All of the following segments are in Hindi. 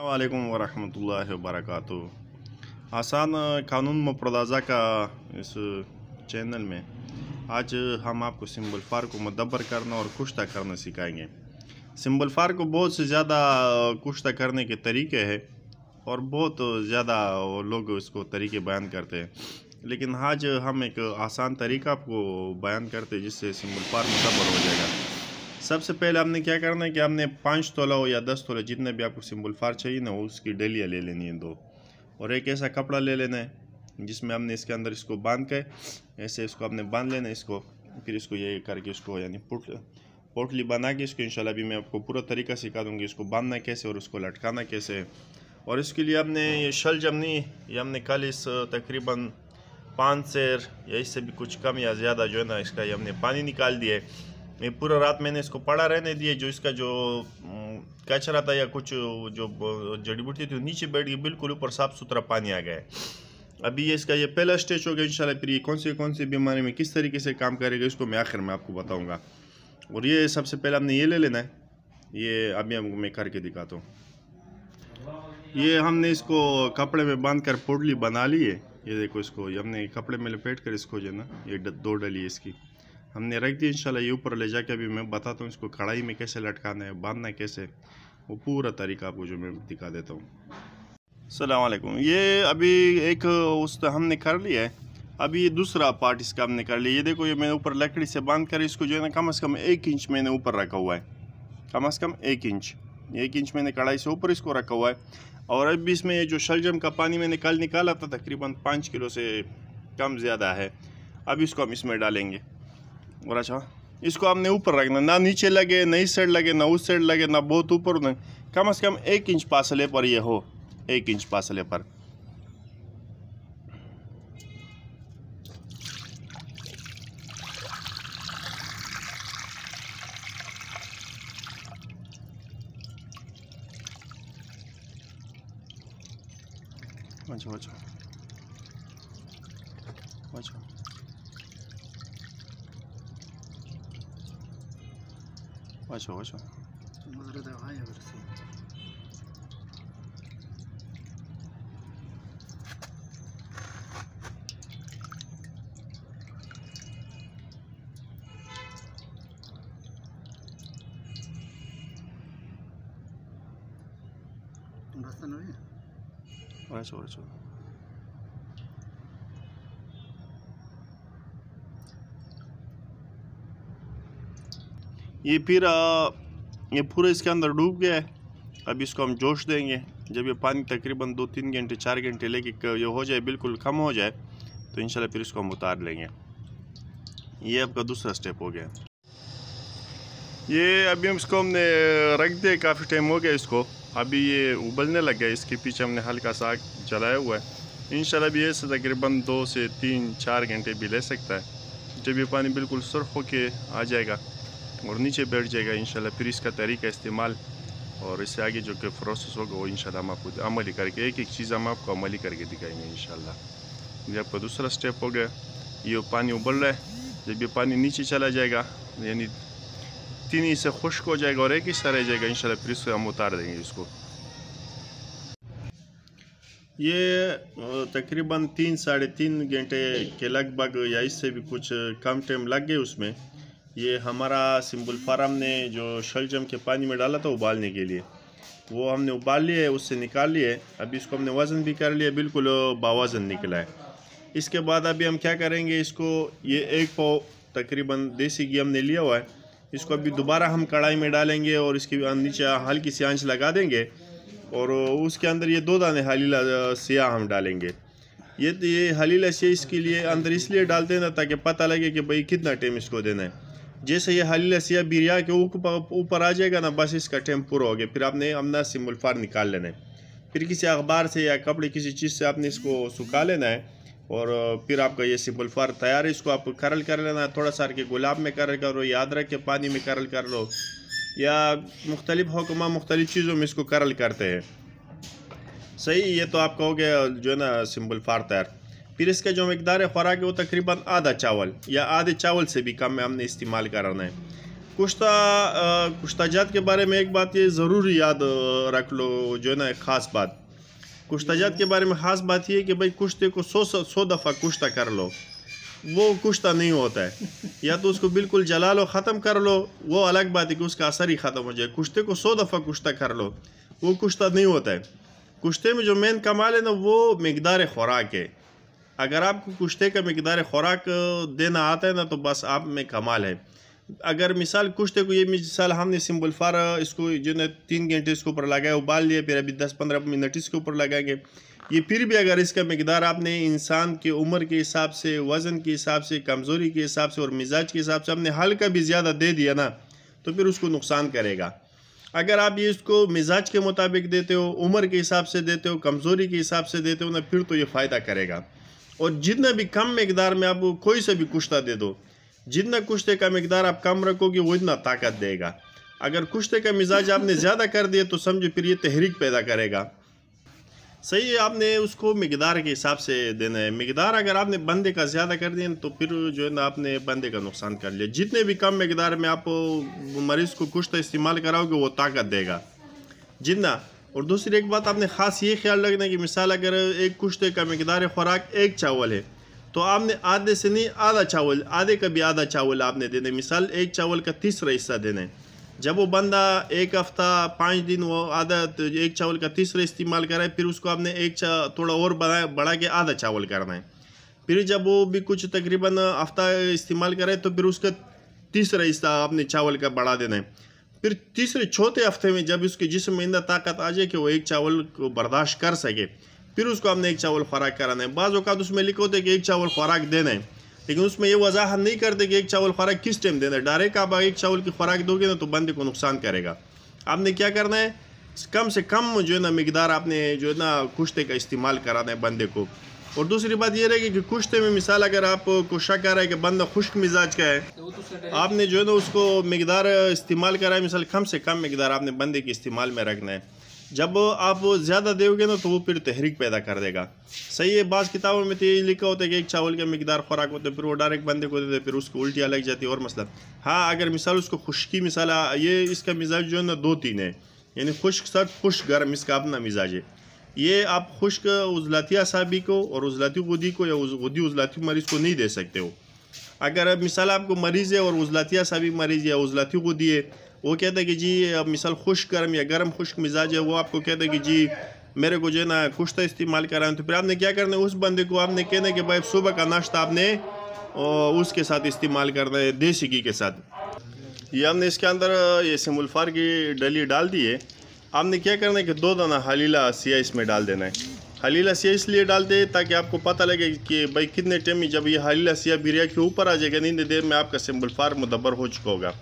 वालेकुम वरहमतुल्लाहि वबरकातुहू। आसान कानून मुप्रदाज़ा का इस चैनल में आज हम आपको सिंबल फार को मुदब्बर करना और कुश्ता करना सिखाएंगे। सिंबल फार को बहुत से ज़्यादा कुश्ता करने के तरीके हैं और बहुत ज़्यादा लोग इसको तरीके बयान करते हैं, लेकिन आज हम एक आसान तरीका आपको बयान करते हैं जिससे सिंबल फार मुदब्बर हो जाएगा। सबसे पहले हमने क्या करना है कि हमने 5 तोला हो या 10 तोला जितने भी आपको सिंबल फार चाहिए ना, उसकी डलियाँ ले लेनी है 2, और एक ऐसा कपड़ा ले लेना है जिसमें हमने इसके अंदर इसको बांध के ऐसे इसको हमने बांध लेना है इसको, फिर इसको ये करके इसको यानी पोटली बना के इसको इंशाल्लाह भी मैं आपको पूरा तरीका सिखा दूँगी इसको बांधना कैसे और उसको लटकाना कैसे। और इसके लिए हमने ये शल जमनी ये हमने कल इस तकरीबन 5 सेर या इससे भी कुछ कम या ज़्यादा जो है ना इसका ये हमने पानी निकाल दिया है। ये पूरा रात मैंने इसको पड़ा रहने दिए, जो इसका जो कचरा था या कुछ जो जड़ी बूटी थी नीचे बैठ गई, बिल्कुल ऊपर साफ़ सुथरा पानी आ गया है। अभी ये इसका ये पहला स्टेज हो गया इंशाल्लाह। फिर ये कौन सी बीमारी में किस तरीके से काम करेगा इसको मैं आखिर में आपको बताऊंगा। और ये सबसे पहले हमने ये ले लेना है, ये अभी हमको मैं करके दिखाता हूँ। ये हमने इसको कपड़े में बांध कर पोटली बना ली है। ये देखो इसको ये हमने कपड़े में लपेट कर इसको जो है ना ये 2 डली इसकी हमने रख दी इंशाल्लाह। ये ऊपर ले जाके अभी मैं बताता हूँ इसको कढ़ाई में कैसे लटकाना है, बांधना कैसे, वो पूरा तरीका आपको जो मैं दिखा देता हूँ। अस्सलाम वालेकुम। ये अभी एक उस हमने कर लिया है, अभी ये दूसरा पार्ट इसका हमने कर लिया। ये देखो ये मैंने ऊपर लकड़ी से बांध कर इसको जो है ना कम से कम 1 इंच मैंने ऊपर रखा हुआ है, कम से कम 1 इंच मैंने कढ़ाई से ऊपर इसको रखा हुआ है। और अभी इसमें ये जो शलजम का पानी मैंने कल निकाला था तकरीबन 5 किलो से कम ज़्यादा है, अब इसको हम इसमें डालेंगे। और अच्छा इसको हमने ऊपर रखना, ना नीचे लगे ना इस साइड लगे ना उस साइड लगे ना बहुत ऊपर, न कम से कम 1 इंच फासले पर ये हो, 1 इंच फासले पर। अच्छा अच्छा अच्छा अच्छा अच्छा अच्छा अच्छा ये फिर ये पूरा इसके अंदर डूब गया है। अब इसको हम जोश देंगे। जब ये पानी तकरीबन 2-3 घंटे 4 घंटे लेके ये हो जाए, बिल्कुल कम हो जाए, तो इंशाल्लाह फिर इसको हम उतार लेंगे। ये आपका दूसरा स्टेप हो गया। ये अभी हम इसको हमने रख दिया, काफ़ी टाइम हो गया इसको, अभी ये उबलने लग गया। इसके पीछे हमने हल्का सा आग जलाया हुआ है। इंशाल्लाह भी ये तकरीबन 2 से 3-4 घंटे भी ले सकता है। जब ये पानी बिल्कुल सुर्ख होके आ जाएगा और नीचे बैठ जाएगा इंशाल्लाह, फिर इसका तरीका इस्तेमाल और इससे आगे जो कि प्रोसेस होगा वो इंशाल्लाह हम आपको अमली करके एक चीज़ हम आपको अमली करके दिखाएंगे इंशाल्लाह। ये आपका दूसरा स्टेप हो गया। ये पानी उबल रहा है, जब ये पानी नीचे चला जाएगा यानी 3 ही से खुश्क हो जाएगा और 1 हिस्सा रह जाएगा इंशाल्लाह, फिर इसको हम उतार देंगे इसको। ये तकरीबन 3-3.5 घंटे के लगभग या इससे भी कुछ कम टाइम लग गए उसमें। ये हमारा सिंबल फार हमने जो शलजम के पानी में डाला था उबालने के लिए, वो हमने उबाल लिया है, उससे निकाल लिया है। अभी इसको हमने वज़न भी कर लिया, बिल्कुल बावज़न निकला है। इसके बाद अभी हम क्या करेंगे, इसको ये 1 पाव तकरीबन देसी घी हमने लिया हुआ है, इसको अभी दोबारा हम कढ़ाई में डालेंगे और इसके नीचे हल्की सी आंच लगा देंगे और उसके अंदर ये 2 दाने हलीला सिया हम डालेंगे। ये हलीला सिया इसके लिए अंदर इसलिए डालते हैं ना ताकि पता लगे कि भाई कितना टाइम इसको देना है। जैसे ये हलीला सिया बिरिया के ऊपर आ जाएगा ना, बस इसका टाइम पूरा हो गया। फिर आपने अपना सिंबल फार निकाल लेना है, फिर किसी अखबार से या कपड़े किसी चीज़ से आपने इसको सुखा लेना है और फिर आपका ये सिंबल फार तैयार है। इसको आप करल कर लेना है, थोड़ा सा के गुलाब में करल करो, याद रख के पानी में करल कर लो, या मुख्तलिफ हुक्मा मुख्तलिफ चीज़ों में इसको करल करते हैं। सही, ये तो आपका हो गया जो है ना सिंबल फार तैयार। फिर इसका जो मकदार खुराक है वो तकरीबन आधा चावल या आधे चावल से भी कम में हमने इस्तेमाल करना है। कुश्ताजात के बारे में एक बात ये ज़रूर याद रख लो, जो है ना ख़ास बात कुश्ताजात के बारे में ख़ास बात ये है कि भाई कुश्ते को 100 दफ़ा कुश्ता कर लो, वो कुश्ता नहीं होता है। या तो उसको बिल्कुल जला लो, ख़त्म कर लो, वो अलग बात है कि उसका असर ही ख़त्म हो जाए। कुश्ते को 100 दफ़ा कुश्ता कर लो, वो कुश्ता नहीं होता है। कुश्ते में जो मेन कमाल है ना, वो मिकदार ख़ुराक है। अगर आपको कुश्ते का मिकदार ख़ुराक देना आता है ना, तो बस आप में कमाल है। अगर मिसाल कुश्ते को, ये मिसाल हमने सिंबल फार इसको जो है 3 घंटे इसके ऊपर लगाया, उबाल लिया, फिर अभी 10-15 मिनट इसके ऊपर लगाएंगे। ये फिर भी अगर इसका मिकदार आपने इंसान की उम्र के हिसाब से, वज़न के हिसाब से, कमज़ोरी के हिसाब से और मिजाज के हिसाब से आपने हल्का भी ज़्यादा दे दिया ना, तो फिर उसको नुकसान करेगा। अगर आप ये इसको मिजाज के मुताबिक देते हो, उम्र के हिसाब से देते हो, कमज़ोरी के हिसाब से देते हो ना, फिर तो ये फ़ायदा करेगा। और जितना भी कम मिकदार में आप कोई सा भी कुश्ता दे दो, जितना कुश्ते का मिकदार आप कम रखोगे वो इतना ताकत देगा। अगर कुश्ते का मिजाज आपने ज़्यादा कर दिया तो समझो फिर ये तहरीक पैदा करेगा। सही है, आपने उसको मिकदार के हिसाब से देना है। मिकदार अगर आपने बंदे का ज़्यादा कर दिया तो फिर जो है ना आपने बंदे का नुकसान कर लिया। जितने भी कम मिकदार में आप मरीज़ को कुश्ता इस्तेमाल कराओगे वो ताकत देगा जितना। और दूसरी एक बात आपने ख़ास ये ख्याल रखना है कि मिसाल अगर एक कुश्ते का मिकदार ख़ुराक 1 चावल है, तो आपने आधे से नहीं आधा चावल, आधे का भी आधा चावल आपने देना है। मिसाल 1 चावल का 3रा हिस्सा देना है। जब वो बंदा 1 हफ्ता 5 दिन वो आधा 1 चावल का 3रा इस्तेमाल कराए, फिर उसको आपने थोड़ा और बढ़ा के आधा चावल करना है। फिर जब वो भी कुछ तकरीबन हफ्ता इस्तेमाल कराए तो फिर उसका 3रा हिस्सा आपने चावल का बढ़ा देना है। फिर 3-4 हफ्ते में जब उसके जिस्म में इतना ताकत आ जाए कि वो 1 चावल को बर्दाश्त कर सके, फिर उसको हमने 1 चावल खुराक कराना है। बाज़ औक़ात उसमें लिखा होता है कि 1 चावल खुराक देना है, लेकिन उसमें ये वजाहत नहीं करते कि 1 चावल खुराक किस टाइम देना है। डायरेक्ट आप 1 चावल की खुराक दोगे ना तो बंदे को नुकसान करेगा। आपने क्या करना है, कम से कम जो है ना मिकदार आपने जो है ना कुश्ते का इस्तेमाल कराना है बंदे को। और दूसरी बात ये रहेगी कि कुश्ते में मिसाल अगर आपको शक आ रहा है कि बंदा खुश्क मिजाज का है, आपने जो है ना उसको मिकदार इस्तेमाल करा है, मिसाल कम से कम मिकदार आपने बंदे के इस्तेमाल में रखना है। जब आप ज़्यादा दोगे ना तो वो फिर तहरीक पैदा कर देगा। सही है, बाज़ किताबों में तो ये लिखा होता है कि 1 चावल का मिकदार खुराक होता है, फिर वो डायरेक्ट बंदे को देते, फिर उसको उल्टियाँ लग जाती है और मसला। हाँ, अगर मिसाल उसको खुश्की मिसाल ये इसका मिजाज जो है ना 2-3 है, यानी खुश्क सर्द खुश्क गर्म, इसका अपना मिजाज है। ये आप खुश्क उज़लाती असाबी को और उज़लाती गुदी को या गुदी उज़लाती मरीज़ को नहीं दे सकते हो। अगर मिसाल आपको मरीज़ है और उज़लाती असाबी मरीज़ या उज़लाती गुदी है, वो कहता है कि जी मिसाल खुश्क गर्म या गर्म खुश्क मिजाज है, वो आपको कहता है कि जी मेरे को जो है ना कुश्ता इस्तेमाल कराएं, तो फिर आपने क्या करना है, उस बंदे को आपने कहना है कि भाई सुबह का नाश्ता आपने उसके साथ इस्तेमाल करना है, देसी घी के साथ। ये हमने इसके अंदर ये सिमुलफार की डली डाल दी है। आपने क्या करना है कि 2 दाना हलीला सिया इसमें डाल देना है। हलीला सिया इसलिए डालते हैं ताकि आपको पता लगे कि भाई कितने टाइम में जब ये हलीला सिया बिरिया के ऊपर आ जाएगा, नहीं देर में आपका सिमुलफार मुदब्बर हो चुका होगा।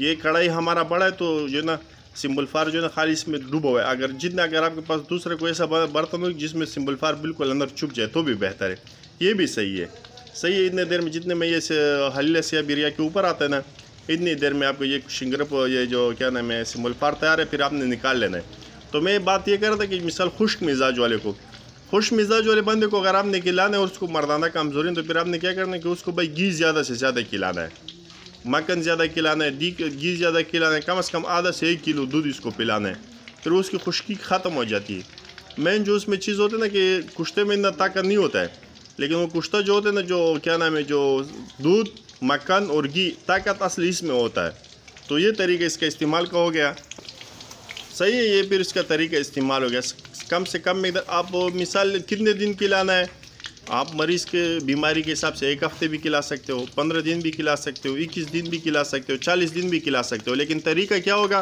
ये कढ़ाई हमारा बड़ा है तो जो है ना सिमुलफार जो है ना खाली इसमें डूबा हुआ है। अगर आपके पास दूसरा कोई ऐसा बर्तन हो जिसमें सिमुलफार बिल्कुल अंदर छुप जाए तो भी बेहतर है। ये भी सही है। इतने देर में जितने में ये हलीला सिया बिरिया के ऊपर आता है ना, इतनी देर में आपको ये शिंगरप ये जो क्या नाम है सिमुलफार तैयार है, फिर आपने निकाल लेना है। तो मैं बात ये कर रहा था कि मिसाल खुश्क मिजाज वाले बंदे को अगर आपने खिलाना है और उसको मर्दाना कमजोरी, तो फिर आपने क्या करना है कि उसको भाई घी ज़्यादा से ज़्यादा खिलाना है, मक्खन ज़्यादा खिलाना है, घी ज़्यादा खिलाना है, कम से कम आधा से 1 किलो दूध इसको पिलाना है, फिर उसकी खुश्की ख़त्म हो जाती है। मेन जो उसमें चीज़ होती है ना कि कुश्ते में इतना ताकत नहीं होता है, लेकिन वो कुश्ता जो होता है ना, जो क्या नाम है, जो दूध मक्खन और घी, ताकत असली इसमें होता है। तो ये तरीका इसका इस्तेमाल का हो गया। सही है, ये फिर इसका तरीका इस्तेमाल हो गया। कम से कम में आप मिसाल कितने दिन खिलाना है, आप मरीज़ के बीमारी के हिसाब से 1 हफ्ते भी खिला सकते हो, 15 दिन भी खिला सकते हो, 21 दिन भी खिला सकते हो, 40 दिन भी खिला सकते हो। लेकिन तरीका क्या होगा,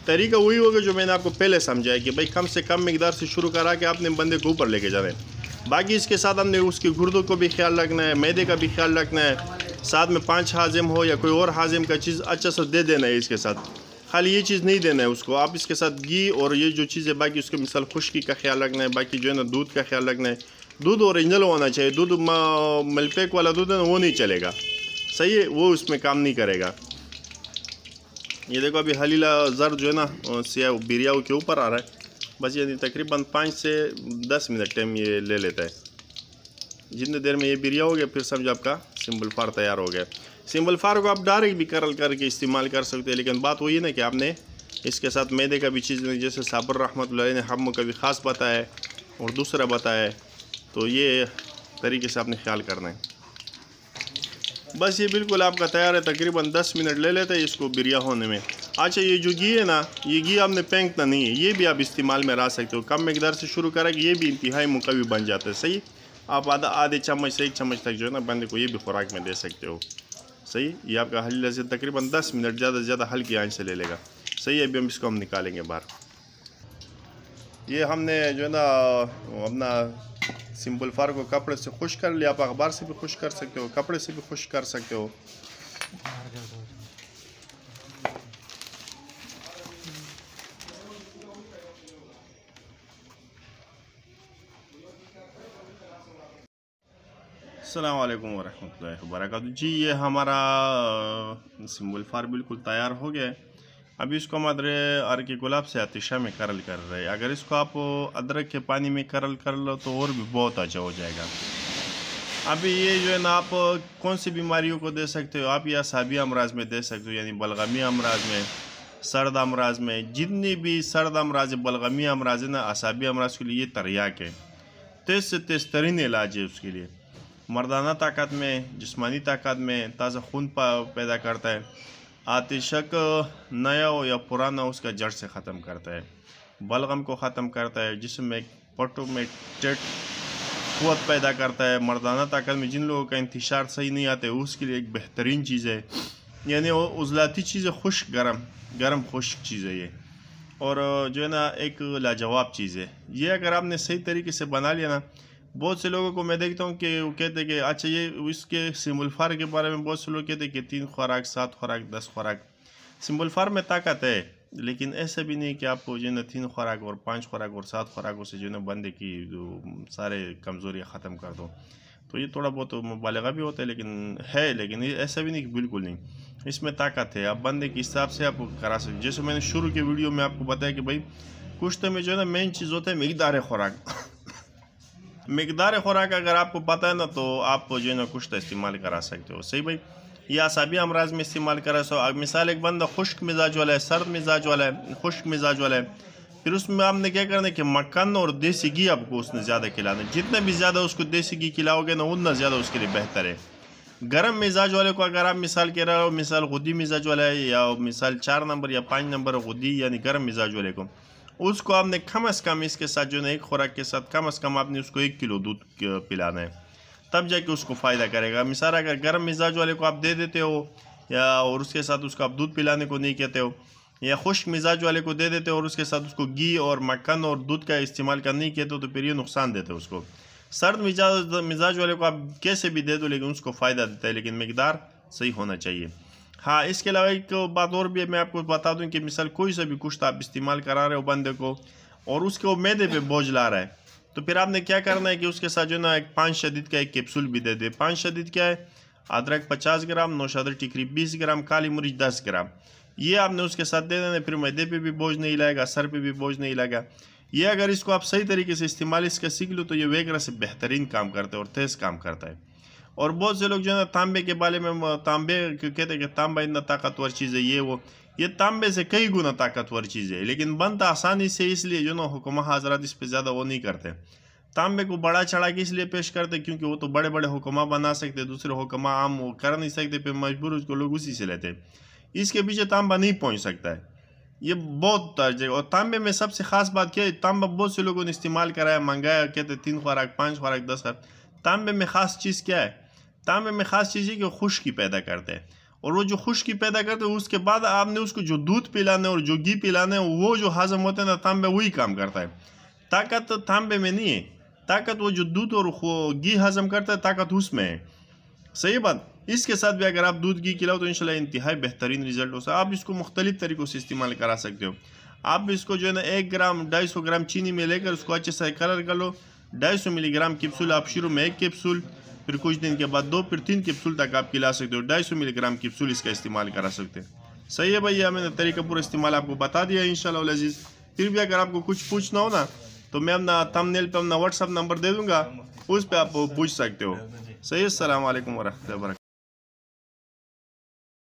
तरीका वही होगा जो मैंने आपको पहले समझाया कि भाई कम से कम मिकदार से शुरू करा के आपने बंदे को ऊपर लेके जाना है। बाकी इसके साथ हमने उसके गुर्दों को भी ख्याल रखना है, मैदे का भी ख्याल रखना है, साथ में 5 हाजिम हो या कोई और हाजिम का चीज़ अच्छा सा दे देना है। इसके साथ खाली ये चीज़ नहीं देना है उसको, आप इसके साथ घी और ये जो चीज़ें बाकी उसके मिसाल खुश्की का ख्याल रखना है, बाकी जो है ना दूध का ख्याल रखना है। दूध ओरिजिनल होना चाहिए, दूध मिल्कपैक वाला दूध है ना वो नहीं चलेगा। सही है, वो उसमें काम नहीं करेगा। ये देखो अभी हलीला ज़र जो है ना सिया बिरियाओं के ऊपर आ रहा है, बस ये तकरीबन 5 से 10 मिनट टाइम ये ले लेता है। जितनी देर में ये बिरिया हो गया फिर समझो आपका सिंबल फार तैयार हो गया। सिंबल फार को आप डायरेक्ट भी करल करके इस्तेमाल कर सकते हैं, लेकिन बात वही ना कि आपने इसके साथ मैदे का भी चीज़ नहीं, जैसे साबर रहमतुल्लाह ने हम का भी ख़ास बताया है और दूसरा बताया है, तो ये तरीके से आपने ख्याल करना है। बस ये बिल्कुल आपका तैयार है, तकरीबन 10 मिनट ले लेते हैं इसको बिरिया होने में। अच्छा ये जो घी है ना, ये घी आपने फेंकना नहीं है, ये भी आप इस्तेमाल में ला सकते हो। कम मकदार से शुरू करेंगे, ये भी इंतहाई मुकवी बन जाता है। सही, आप आधे चम्मच से 1 चम्मच तक जो है ना बंदे को ये भी खुराक में दे सकते हो। सही, ये आपका हल्दी लज़्ज़त तकरीबन 10 मिनट ज़्यादा से ज़्यादा हल्की आंच से ले लेगा। सही है, अभी हम इसको निकालेंगे बाहर। ये हमने जो है ना अपना सिंपल फार को कपड़े से खुश कर लिया। आप अखबार से भी खुश कर सकते हो, कपड़े से भी खुश कर सकते हो। अस्सलाम वालेकुम वरहमतुल्लाहि वबरकातुहू। जी ये हमारा सिंबल फार बिल्कुल तैयार हो गया है। अभी इसको हम अर्क गुलाब से आतिशा में करल कर रहे हैं। अगर इसको आप अदरक के पानी में करल कर लो तो और भी बहुत अच्छा हो जाएगा। अभी ये जो है ना आप कौन सी बीमारियों को दे सकते हो, आप या साबिया अमराज में दे सकते हो, यानी बलगमी अमराज में, सर्द अमराज में, जितनी भी सर्द अमराज बलगमी अमराज है ना, असाबी अमराज के लिए ये तरियाक है, तेज़ से तेज़ तरीन इलाज है उसके लिए। मर्दाना ताकत में, जिस्मानी ताकत में, ताज़ा खून पैदा करता है, आतिशक नया हो या पुराना उसका जड़ से ख़त्म करता है, बलगम को ख़त्म करता है, जिसम में पटो में क़ुव्वत पैदा करता है। मर्दाना ताकत में जिन लोगों का इंतशार सही नहीं आते उसके लिए एक बेहतरीन चीज़ है, यानी वो उज़लाती चीज़ है, खुश्क गरम खुश्क चीज़ है ये, और जो है ना एक लाजवाब चीज़ है ये। अगर आपने सही तरीके से बना लिया ना, बहुत से लोगों को मैं देखता हूँ कि वो कहते हैं कि अच्छा ये इसके सिंबल फार के बारे में बहुत से लोग कहते हैं कि 3 खुराक, 7 खुराक, 10 खुराक। सिंबल फार में ताकत है, लेकिन ऐसा भी नहीं कि आपको जो है ना 3 खुराक और 5 खुराक और 7 खुराकों से जो है ना बंदे की जो सारे कमज़ोरियाँ ख़त्म कर दो। तो ये थोड़ा बहुत मुबालगा भी होता है, लेकिन ये ऐसा भी नहीं कि बिल्कुल नहीं, इसमें ताकत है। आप बंदे के हिसाब से आप करा सकते। जैसे मैंने शुरू के वीडियो में आपको बताया कि भाई कुश्ते में जो है ना मेन चीज़ होता है मकदार खुराक। मकदार खुराक अगर आपको पता है ना तो आप जो है ना कुश्ता इस्तेमाल करा सकते हो। सही भाई, या असाबी अमराज में इस्तेमाल करा सो। मिसाल एक बंदा खुश्क मिजाज वाला है, सर्द मिजाज वाला है, खुश्क मिजाज वाला है, फिर उसमें आपने क्या करना है कि मक्खन और देसी घी आपको उसने ज़्यादा खिलाना है। जितना भी ज़्यादा उसको देसी घी खिलाओगे ना उतना ज़्यादा उसके लिए बेहतर है। गर्म मिजाज वाले को अगर आप मिसाल कह रहे हो, मिसाल गुद्दी मिजाज वाला है, या मिसाल 4 नंबर या 5 नंबर गुद्दी यानी गर्म मिजाज वाले को, उसको आपने कम अज़ कम इसके साथ जो है एक खुराक के साथ कम अज़ कम आपने उसको 1 किलो दूध पिलाना है, तब जाके उसको फ़ायदा करेगा। मिसाल अगर गर्म मिजाज वाले को आप दे देते हो या और उसके साथ उसको आप दूध पिलाने को नहीं कहते हो, या खुश्क मिजाज वाले को दे देते हो और उसके साथ उसको घी और मक्खन और दूध का इस्तेमाल करने नहीं कहते हो, तो फिर ये नुकसान देते हो उसको। सर्द मिजाज वाले को आप कैसे भी दे दो लेकिन उसको फ़ायदा देता है, लेकिन मकदार सही होना चाहिए। हाँ, इसके अलावा एक बात और भी मैं आपको बता दूं कि मिसाल कोई सा भी कुश्त आप इस्तेमाल करा रहे हो बंदे को और उसके वो मैदे पे बोझ ला रहा है, तो फिर आपने क्या करना है कि उसके साथ जो ना एक 5 शदीद का एक कैप्सूल भी दे दे। 5 शदीद क्या है? अदरक 50 ग्राम, नौशादर टिकरी 20 ग्राम, काली मिर्च 10 ग्राम, ये आपने उसके साथ दे देना। फिर मैदे पे भी बोझ नहीं लगेगा, सर पे भी बोझ नहीं लगेगा। ये अगर इसको आप सही तरीके से इस्तेमाल इसका सीख लो तो ये वगैरह से बेहतरीन काम करता है और तेज़ काम करता है। और बहुत से लोग जो है ना तांबे के बारे में तांबे कहते हैं कि तांबा इतना ताकतवर चीज़ है, ये तांबे से कई गुना ताकतवर चीज़ है, लेकिन बनता आसानी से इसलिए जो ना हुक्मा हजरत इस पर ज़्यादा वो नहीं करते। तांबे को बड़ा चढ़ा के इसलिए पेश करते क्योंकि वो तो बड़े बड़े हुक्मा बना सकते, दूसरे हुक्मा आम वो कर नहीं सकते, फिर मजबूर उसको लोग उसी से लेते। इसके पीछे तांबा नहीं पहुँच सकता है, ये बहुत तर्ज। और तांबे में सबसे ख़ास बात क्या है, तांबा बहुत से लोगों ने इस्तेमाल कराया, मंगाया, कहते 3 खुराक, 5 खुराक, 10 खुराक। तांबे में ख़ास चीज़ क्या है? तांबे में ख़ास चीज़ है कि खुश्की पैदा करते हैं, और वो जो खुश्की पैदा करते हैं उसके बाद आपने उसको जो दूध पिलाना है और जो घी पिलाना है वो जो हजम होता है ना, तांबे वही काम करता है। ताकत तांबे में नहीं है, ताकत वो जो दूध और घी हजम करता है ताकत उसमें है। सही बात। इसके साथ भी अगर आप दूध घी खिलाओ तो इंशाल्लाह इंतहाई बेहतरीन रिजल्ट हो सकता है। आप इसको मुख्तलिफ तरीक़ों से इस्तेमाल करा सकते हो। आप इसको जो है ना 1 ग्राम 250 ग्राम चीनी में लेकर उसको अच्छे से कलर कर लो। 250 मिलीग्राम कैप्सूल आप शुरू में 1 कैप्सूल, फिर कुछ दिन के बाद 2, फिर 3 कैप्सूल तक आप खिला सकते हो। 250 मिलीग्राम कैप्सूल इसका इस्तेमाल करा सकते हैं। सही है भैया, मैंने तरीका पूरा इस्तेमाल आपको बता दिया इंशाल्लाह अज़ीज़। फिर भी अगर आपको कुछ पूछना हो ना तो मैं अपना थंबनेल पे अपना व्हाट्सअप नंबर दे दूंगा, उस पर आप पूछ सकते हो। सही। अस्सलाम वालेकुम वरहमतुल्लाहि वबरकातुहू।